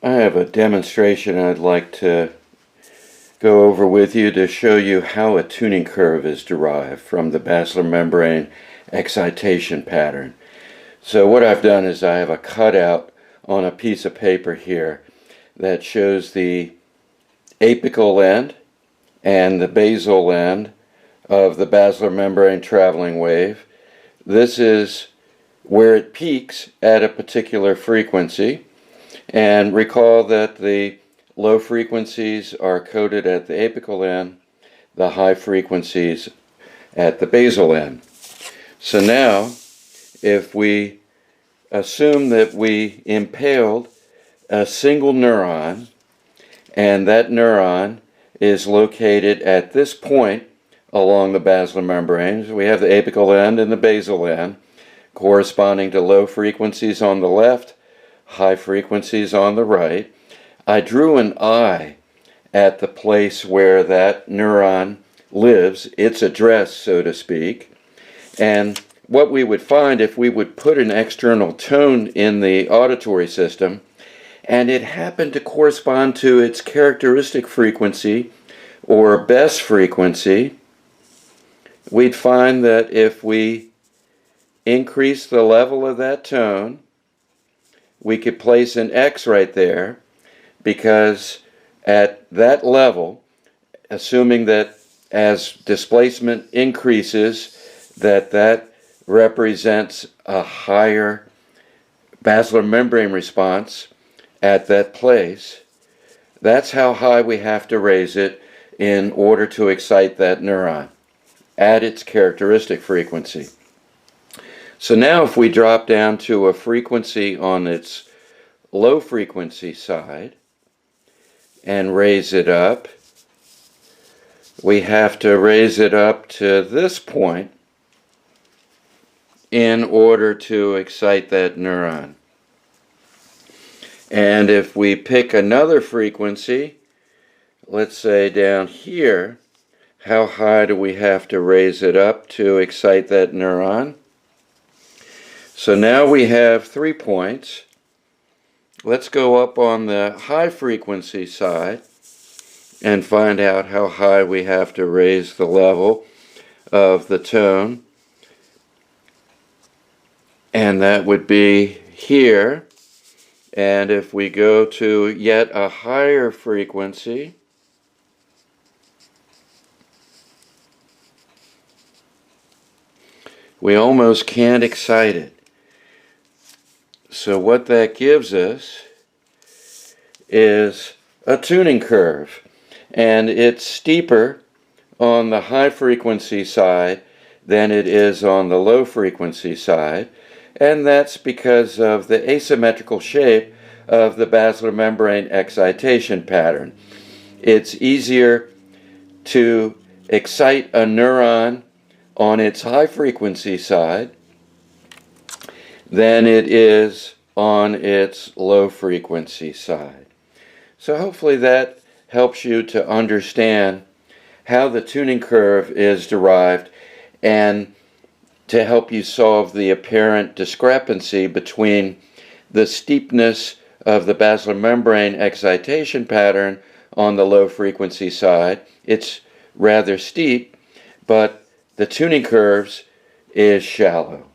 I have a demonstration I'd like to go over with you to show you how a tuning curve is derived from the basilar membrane excitation pattern. So what I've done is I have a cutout on a piece of paper here that shows the apical end and the basal end of the basilar membrane traveling wave. This is where it peaks at a particular frequency. And recall that the low frequencies are coded at the apical end, the high frequencies at the basal end. So now, if we assume that we impaled a single neuron, and that neuron is located at this point along the basilar membrane, we have the apical end and the basal end, corresponding to low frequencies on the left, high frequencies on the right. I drew an eye at the place where that neuron lives, its address, so to speak. And what we would find if we would put an external tone in the auditory system, and it happened to correspond to its characteristic frequency or best frequency, we'd find that if we increase the level of that tone, we could place an X right there, because at that level, assuming that as displacement increases, that represents a higher basilar membrane response at that place, that's how high we have to raise it in order to excite that neuron at its characteristic frequency. So now if we drop down to a frequency on its low frequency side and raise it up, we have to raise it up to this point in order to excite that neuron. And if we pick another frequency, let's say down here, how high do we have to raise it up to excite that neuron? So now we have 3 points. Let's go up on the high frequency side and find out how high we have to raise the level of the tone. And that would be here. And if we go to yet a higher frequency, we almost can't excite it. So what that gives us is a tuning curve, and it's steeper on the high frequency side than it is on the low frequency side, and that's because of the asymmetrical shape of the basilar membrane excitation pattern. It's easier to excite a neuron on its high frequency side than it is on its low frequency side. So hopefully that helps you to understand how the tuning curve is derived and to help you solve the apparent discrepancy between the steepness of the basilar membrane excitation pattern on the low frequency side. It's rather steep, but the tuning curves is shallow.